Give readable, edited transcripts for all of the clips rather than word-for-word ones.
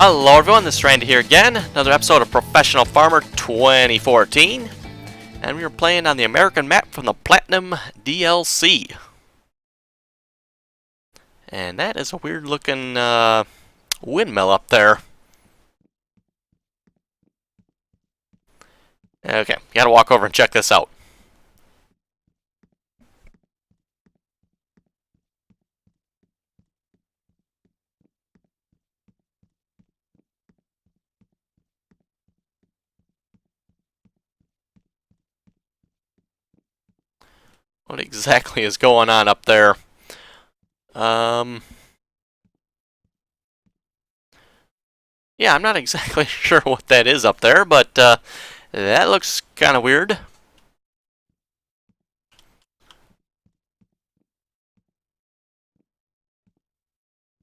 Hello everyone, this is Randy here again, another episode of Professional Farmer 2014, and we are playing on the American map from the Platinum DLC. And that is a weird looking windmill up there. Okay, gotta walk over and check this out. What exactly is going on up there? Yeah, I'm not exactly sure what that is up there, but that looks kind of weird.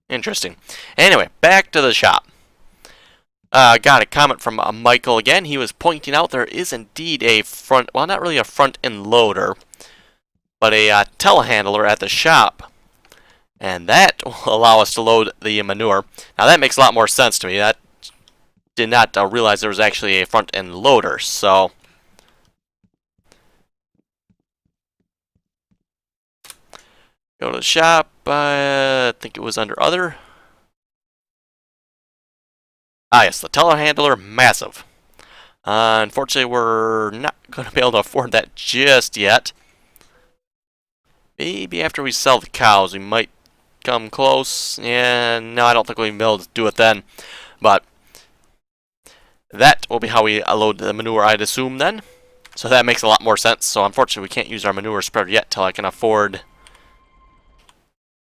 Interesting. Anyway, back to the shop. Got a comment from Michael again. He was pointing out there is indeed a front, well, not really a front-end loader, but a telehandler at the shop. And that will allow us to load the manure. Now that makes a lot more sense to me. That did not realize there was actually a front-end loader, so... Go to the shop, I think it was under other. Ah yes, the telehandler, massive. Unfortunately, we're not going to be able to afford that just yet. Maybe after we sell the cows, we might come close. Yeah, no, I don't think we'll be able to do it then. But that will be how we load the manure, I'd assume, then. So that makes a lot more sense. So unfortunately, we can't use our manure spreader yet till I can afford...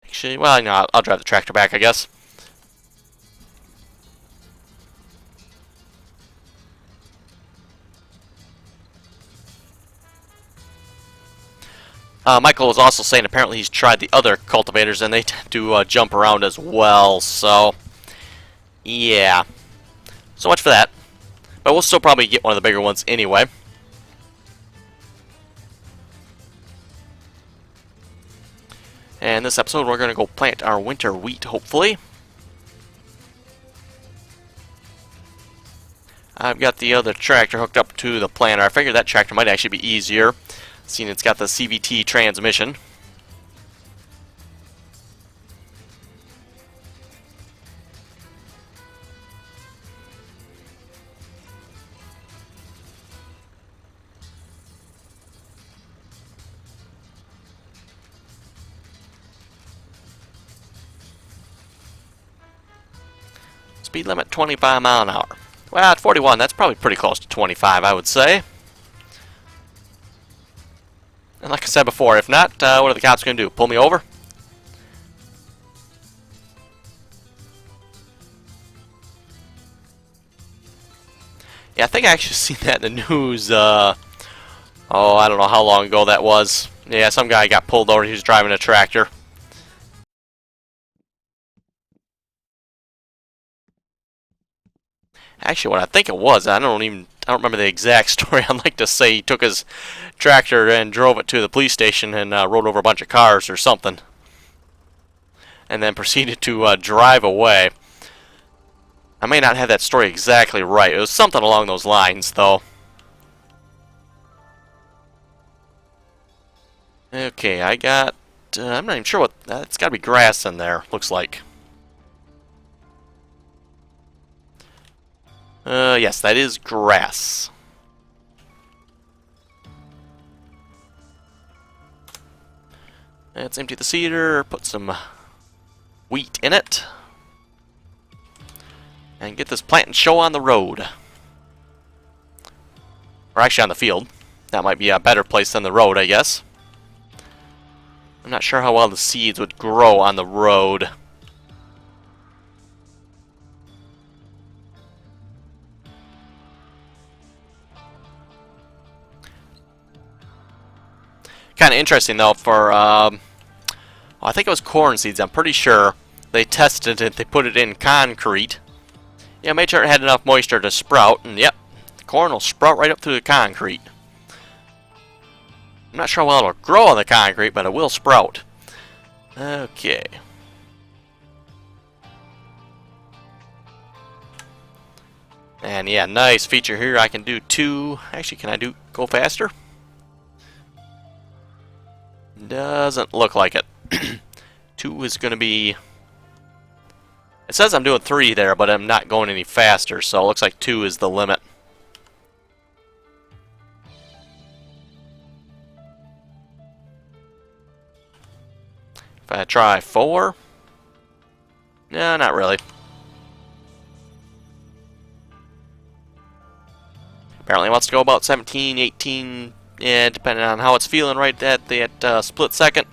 Actually, well, no, I'll drive the tractor back, I guess. Michael was also saying apparently he's tried the other cultivators and they tend to jump around as well, so yeah. So much for that. But we'll still probably get one of the bigger ones anyway. And this episode we're going to go plant our winter wheat, hopefully. I've got the other tractor hooked up to the planter. I figured that tractor might actually be easier, seeing it's got the CVT transmission. Speed limit 25 mile an hour. Well, at 41, that's probably pretty close to 25, I would say. And like I said before, if not, what are the cops going to do? Pull me over? Yeah, I think I actually seen that in the news, oh, I don't know how long ago that was. Yeah, some guy got pulled over, he was driving a tractor. Actually, what I think it was, I don't remember the exact story. I'd like to say he took his tractor and drove it to the police station and rode over a bunch of cars or something. And then proceeded to drive away. I may not have that story exactly right. It was something along those lines, though. Okay, I got... I'm not even sure what... it's got to be grass in there, looks like. Yes, that is grass. Let's empty the seeder, put some wheat in it, and get this plant and show on the road. Or actually on the field. That might be a better place than the road, I guess. I'm not sure how well the seeds would grow on the road. Kind of interesting though for well, I think it was corn seeds. I'm pretty sure they tested it. They put it in concrete. Yeah, made sure it had enough moisture to sprout, and yep, the corn will sprout right up through the concrete. I'm not sure how well it'll grow on the concrete, but it will sprout. Okay. And yeah, nice feature here. I can do 2. Actually, can I go faster? Doesn't look like it. 2 is going to be... It says I'm doing 3 there, but I'm not going any faster, so it looks like 2 is the limit. If I try 4... No, not really. Apparently it wants to go about 17, 18, yeah, depending on how it's feeling right at that split second.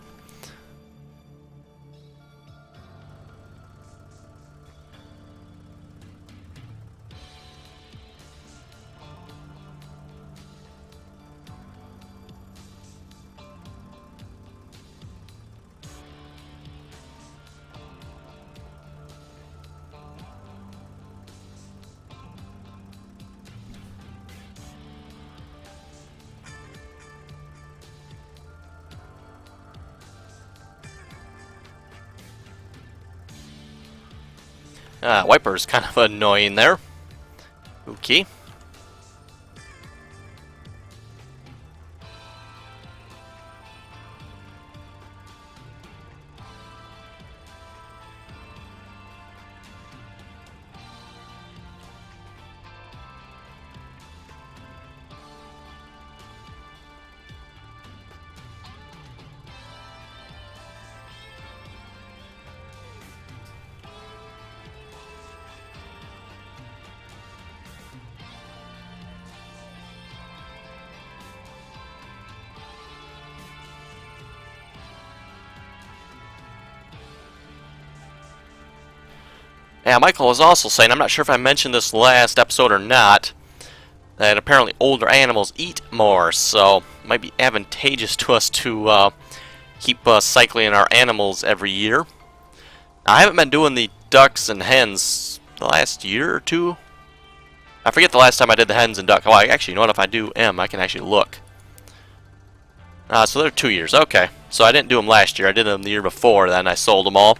Wiper's kind of annoying there. Okay. Yeah, Michael was also saying, I'm not sure if I mentioned this last episode or not, that apparently older animals eat more, so it might be advantageous to us to keep cycling our animals every year. Now, I haven't been doing the ducks and hens the last year or 2. I forget the last time I did the hens and duck. Oh, actually, you know what? If I do M, I can actually look. So they're 2 years. Okay. So I didn't do them last year. I did them the year before. Then I sold them all.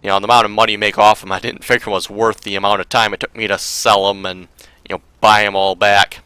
You know, the amount of money you make off them, I didn't figure was worth the amount of time it took me to sell them and, you know, buy them all back.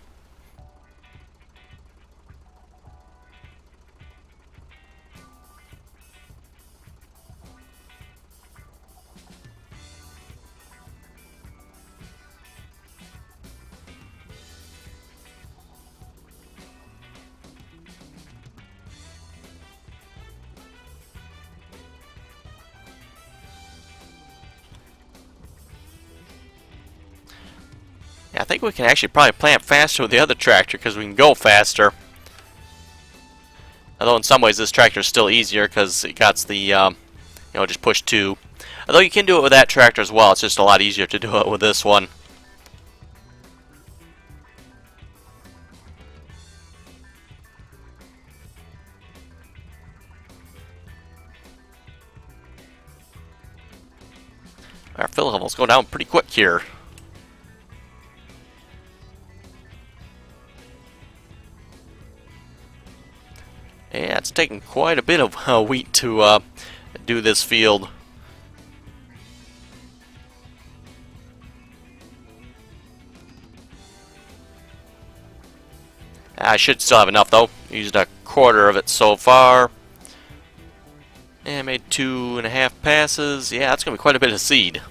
Yeah, I think we can actually probably plant faster with the other tractor because we can go faster. Although in some ways this tractor is still easier because it got the, you know, just push 2. Although you can do it with that tractor as well, it's just a lot easier to do it with this one. Our fill levels go down pretty quick here. Yeah, it's taking quite a bit of wheat to do this field. I should still have enough though. Used a quarter of it so far. And made 2.5 passes. Yeah, that's going to be quite a bit of seed.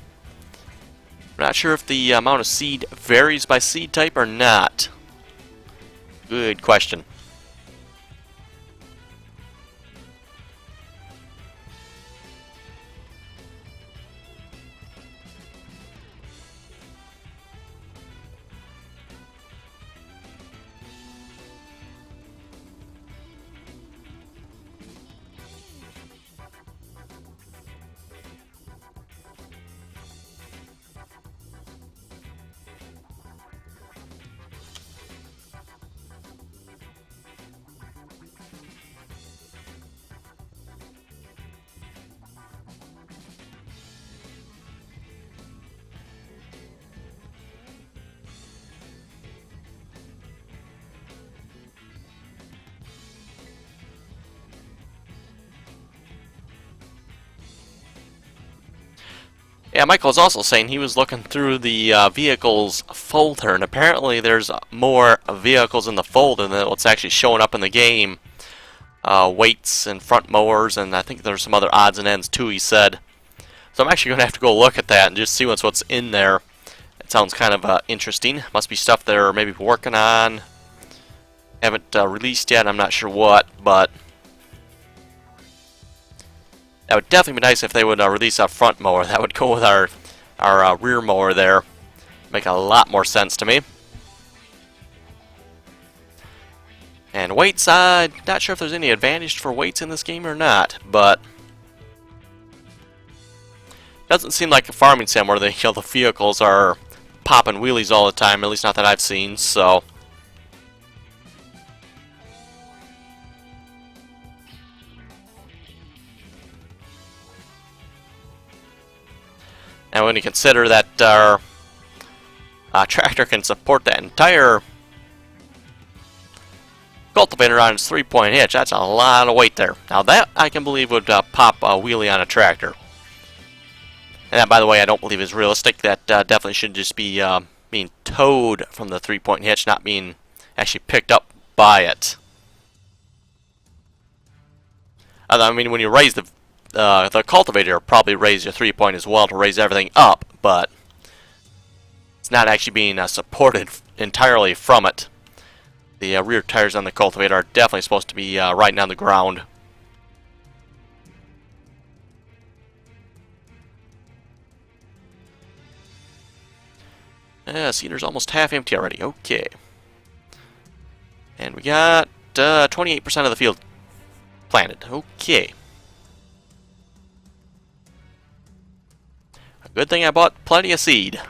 I'm not sure if the amount of seed varies by seed type or not. Good question. Yeah, Michael was also saying he was looking through the vehicle's folder, and apparently there's more vehicles in the folder than what's actually showing up in the game. Weights and front mowers, and I think there's some other odds and ends too, he said. So I'm actually going to have to go look at that and just see what's in there. It sounds kind of interesting. Must be stuff they're maybe working on. Haven't released yet, I'm not sure what, but that would definitely be nice if they would release a front mower. That would go with our rear mower there. Make a lot more sense to me. And weights, not sure if there's any advantage for weights in this game or not, but doesn't seem like a farming sim where the vehicles are popping wheelies all the time, at least not that I've seen, so. And when you consider that our tractor can support that entire cultivator on its 3-point hitch, that's a lot of weight there. Now that I can believe would pop a wheelie on a tractor. And that, by the way, I don't believe is realistic. That definitely should just be being towed from the 3-point hitch, not being actually picked up by it. I mean, when you raise the cultivator, probably raise your 3-point as well to raise everything up, but it's not actually being supported entirely from it. The rear tires on the cultivator are definitely supposed to be riding on the ground. Seeder's almost half empty already. Okay. And we got 28% of the field planted. Okay. A good thing I bought plenty of seed.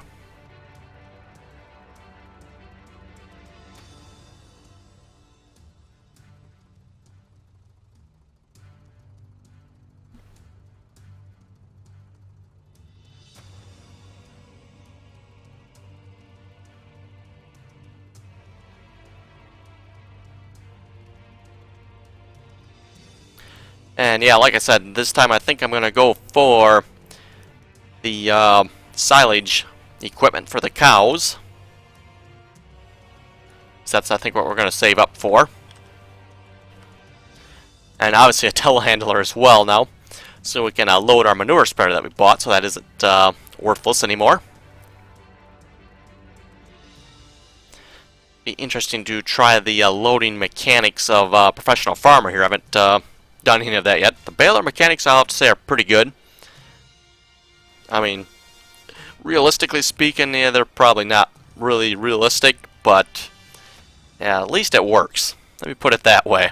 And yeah, like I said, this time I think I'm going to go for the silage equipment for the cows. So that's, I think, what we're going to save up for. And obviously a telehandler as well now, so we can load our manure spreader that we bought, so that isn't worthless anymore. Be interesting to try the loading mechanics of Professional Farmer here. I haven't done any of that yet. The baler mechanics, I'll have to say, are pretty good. I mean, realistically speaking, yeah, they're probably not really realistic, but yeah, at least it works. Let me put it that way.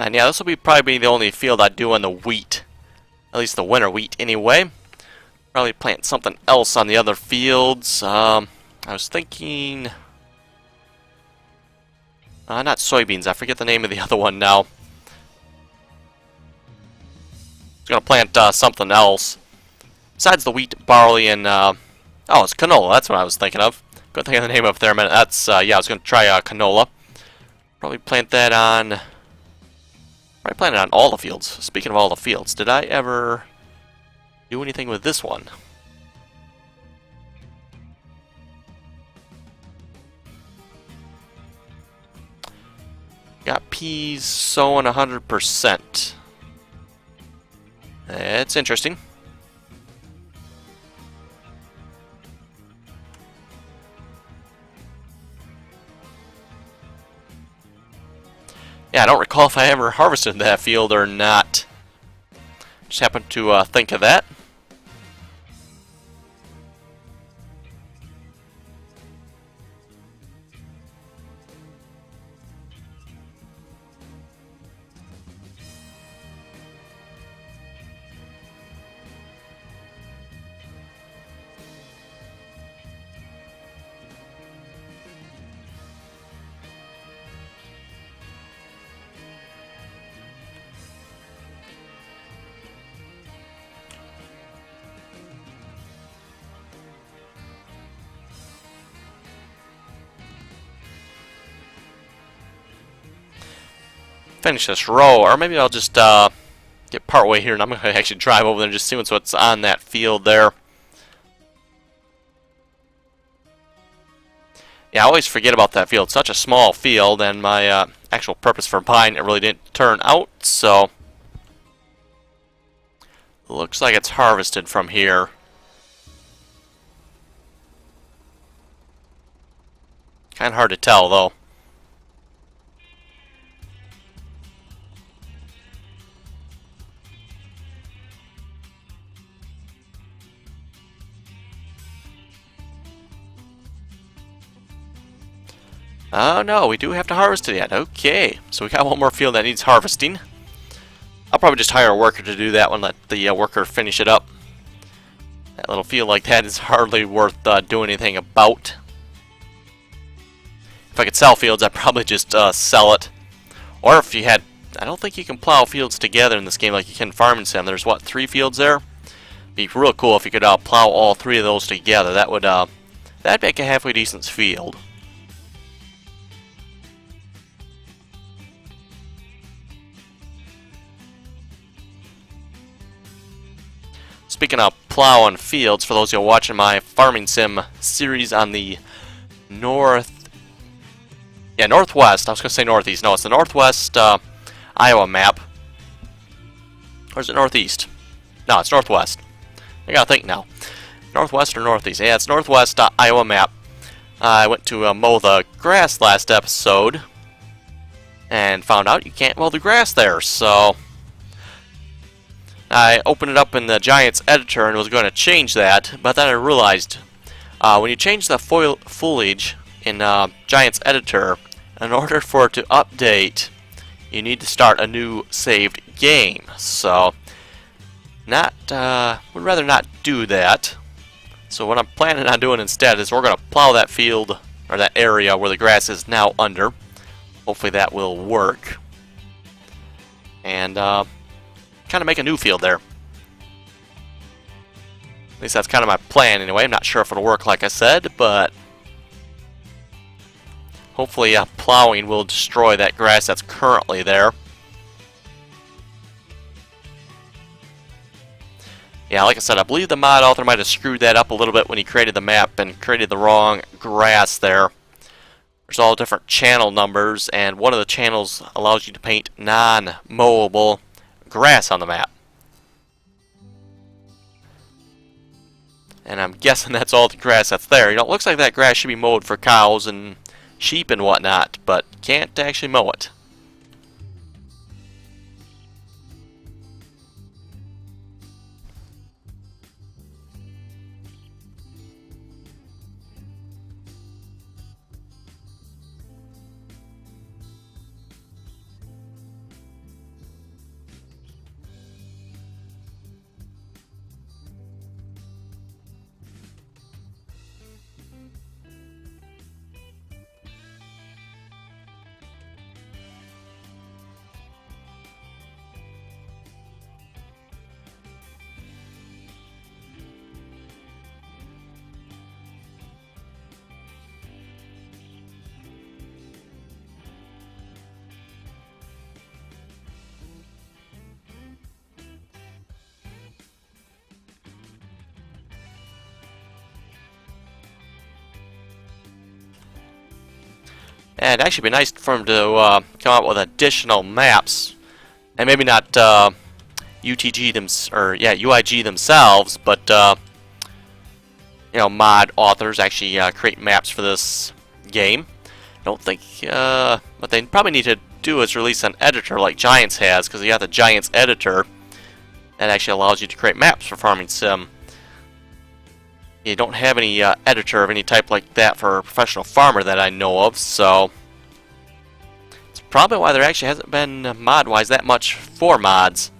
And yeah, this will probably be the only field I do on the wheat. At least the winter wheat anyway. Probably plant something else on the other fields. I was thinking... not soybeans, I forget the name of the other one now. I was going to plant something else. Besides the wheat, barley, and... oh, it's canola, that's what I was thinking of. Couldn't think of the name of it there a minute. That's, yeah, I was going to try canola. Probably plant that on... I planted on all the fields. Speaking of all the fields, did I ever... do anything with this one. Got peas sown 100%. It's interesting. Yeah, I don't recall if I ever harvested that field or not. Just happened to think of that. Finish this row, or maybe I'll just get part way here and I'm going to actually drive over there and just see what's on that field there. Yeah, I always forget about that field. It's such a small field, and my actual purpose for buying it really didn't turn out, so looks like it's harvested from here. Kind of hard to tell, though. Oh no, we do have to harvest it yet. Okay, so we got one more field that needs harvesting. I'll probably just hire a worker to do that one, let the worker finish it up. That little field like that is hardly worth doing anything about. If I could sell fields, I'd probably just sell it. Or if you had... I don't think you can plow fields together in this game like you can in Farming Sim. There's, what, 3 fields there? Be real cool if you could plow all 3 of those together. That would, that'd make a halfway decent field. Speaking of plowing fields, for those of you watching my Farming Sim series on the northwest. I was going to say northeast. No, it's the northwest Iowa map. Or is it northeast? No, it's northwest. I gotta think now. Northwest or northeast? Yeah, it's northwest Iowa map. I went to mow the grass last episode and found out you can't mow the grass there, so I opened it up in the Giants editor and was going to change that, but then I realized when you change the foliage in Giants editor, in order for it to update, you need to start a new saved game. So, would rather not do that. So what I'm planning on doing instead is we're going to plow that field, or that area where the grass is now under. Hopefully that will work. And kind of make a new field there. At least that's kind of my plan anyway. I'm not sure if it'll work like I said, but hopefully plowing will destroy that grass that's currently there. Yeah, like I said, I believe the mod author might have screwed that up a little bit when he created the map and created the wrong grass there. There's all different channel numbers, and one of the channels allows you to paint non-mowable grass on the map. And I'm guessing that's all the grass that's there. You know, it looks like that grass should be mowed for cows and sheep and whatnot, but can't actually mow it. And it'd actually be nice for them to come out with additional maps, and maybe not UIG themselves, but you know, mod authors actually create maps for this game. I don't think what they probably need to do is release an editor like Giants has, because you have the Giants editor that actually allows you to create maps for Farming Sim. You don't have any editor of any type like that for a professional farmer that I know of, so it's probably why there actually hasn't been mod-wise that much for mods.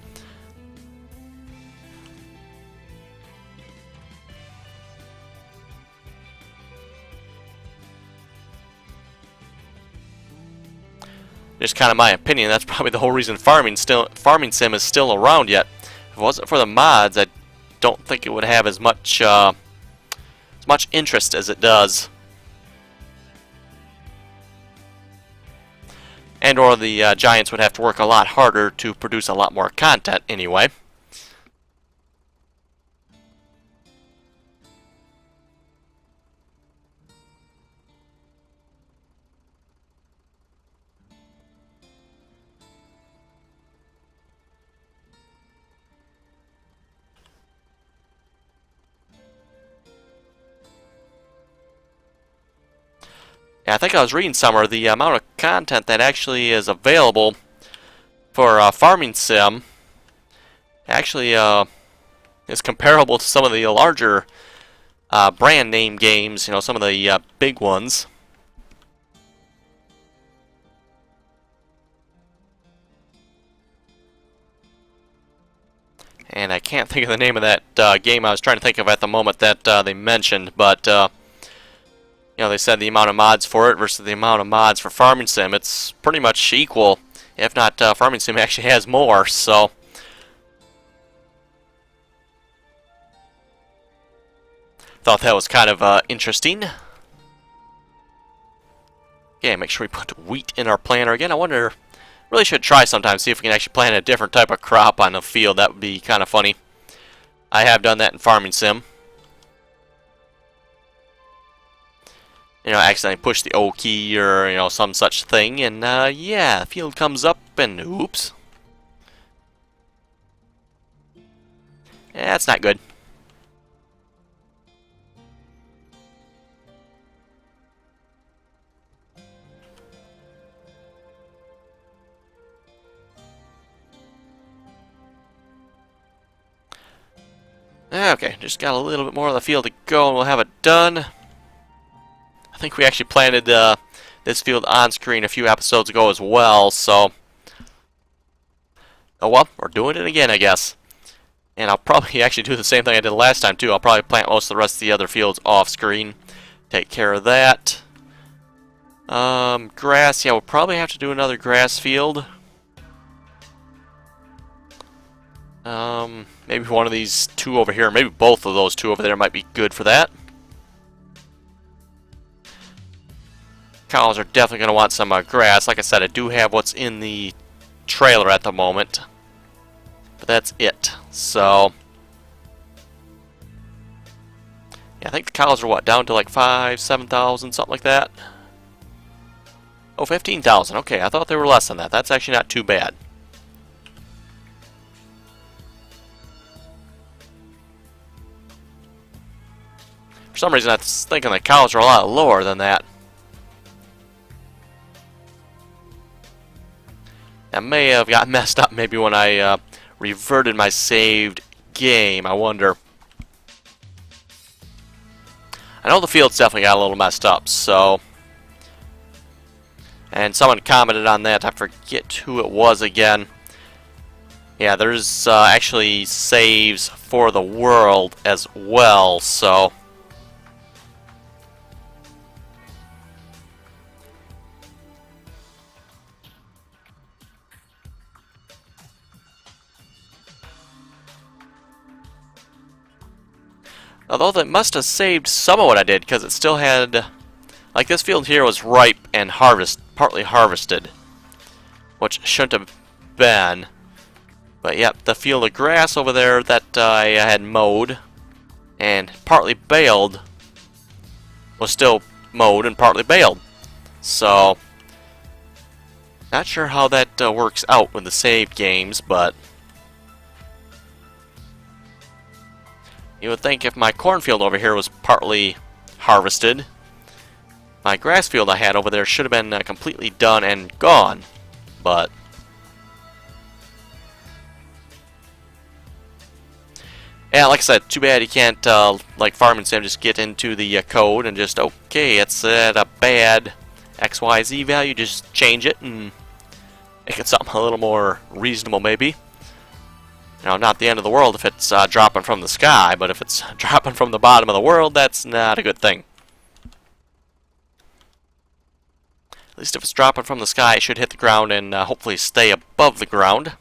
Just kind of my opinion. That's probably the whole reason Farming Sim is still around yet. If it wasn't for the mods, I don't think it would have as much interest as it does. And or the Giants would have to work a lot harder to produce a lot more content anyway. Yeah, I think I was reading somewhere the amount of content that actually is available for Farming Sim actually is comparable to some of the larger brand name games, you know, some of the big ones. And I can't think of the name of that game I was trying to think of at the moment that they mentioned, but you know, they said the amount of mods for it versus the amount of mods for Farming Sim, it's pretty much equal. If not, Farming Sim actually has more, so thought that was kind of interesting. Okay, make sure we put wheat in our planter again. I wonder, really should try sometime, see if we can actually plant a different type of crop on the field. That would be kind of funny. I have done that in Farming Sim. You know, accidentally push the O key or, you know, some such thing, and yeah, the field comes up and oops. Yeah, that's not good. Okay, just got a little bit more of the field to go and we'll have it done. I think we actually planted this field on screen a few episodes ago as well, so oh well, we're doing it again, I guess. And I'll probably actually do the same thing I did last time too. I'll probably plant most of the rest of the other fields off screen. Take care of that. Grass, yeah, we'll probably have to do another grass field. Maybe one of these two over here, maybe both of those two over there might be good for that. Cows are definitely going to want some grass. Like I said, I do have what's in the trailer at the moment. But that's it. So yeah, I think the cows are what, down to like 7,000, something like that. Oh, 15,000. Okay, I thought they were less than that. That's actually not too bad. For some reason, I was thinking the cows are a lot lower than that. I may have got messed up maybe when I reverted my saved game. I wonder. I know the field's definitely got a little messed up, so. And someone commented on that. I forget who it was again. Yeah, there's actually saves for the world as well, so. Although that must have saved some of what I did, because it still had, like this field here was ripe and partly harvested, which shouldn't have been. But yep, the field of grass over there that I had mowed and partly baled was still mowed and partly baled. So Not sure how that works out with the save games, but you would think if my cornfield over here was partly harvested, my grass field I had over there should have been completely done and gone. But yeah, like I said, too bad you can't, like Farming Sim, just get into the code and just, okay, it's at a bad XYZ value, just change it and make it something a little more reasonable, maybe. You know, not the end of the world if it's dropping from the sky, but if it's dropping from the bottom of the world, that's not a good thing. At least if it's dropping from the sky, it should hit the ground and hopefully stay above the ground.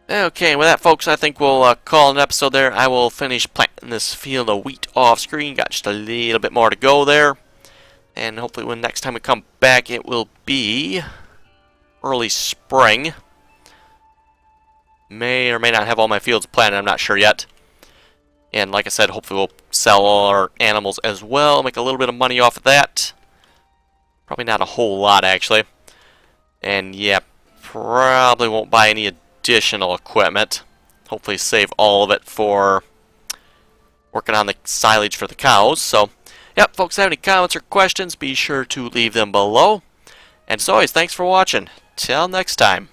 Okay, with that, folks, I think we'll call an episode there. I will finish planting this field of wheat off screen. Got just a little bit more to go there. And hopefully when next time we come back, it will be early spring. May or may not have all my fields planted, I'm not sure yet. And like I said, hopefully we'll sell all our animals as well. Make a little bit of money off of that. Probably not a whole lot, actually. And yeah, probably won't buy any additional equipment. Hopefully save all of it for working on the silage for the cows. So, yep, folks, have any comments or questions, be sure to leave them below. And as always, thanks for watching. Till next time.